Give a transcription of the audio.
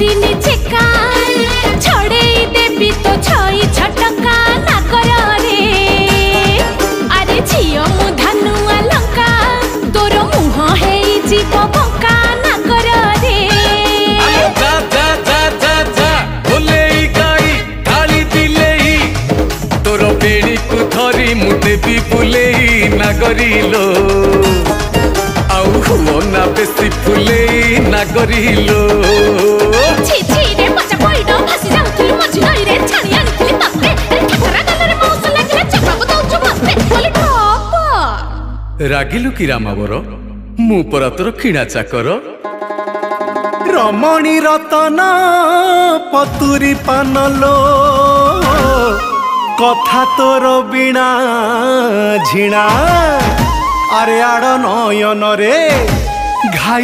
दिन चेका छड़े देवी तो छई छटका ना कर रे। अरे झियो मु धनुआ लंका तोर मुह है जीव बंका ना कर रे। जा जा जा जा जा बोले गाई गाली दिले तोर बेड़ी को धरी मु देवी बुले ना करिलो आउ ना बेसी फुले ना करिलो। छी छी रे बच्चा पइडो भासी जाउथुलु मझी नई रे छाणी आनिथिलि तते ठठरा गलरे मौस लागिले चपाको दउछु मते बोली ठप। रागिलु की रामावर मु परा तोर किणा चाकर रमणी रतन पतुरी पानलो कथा तोर बिना झिणा। अरे आड़ नयन रे घाई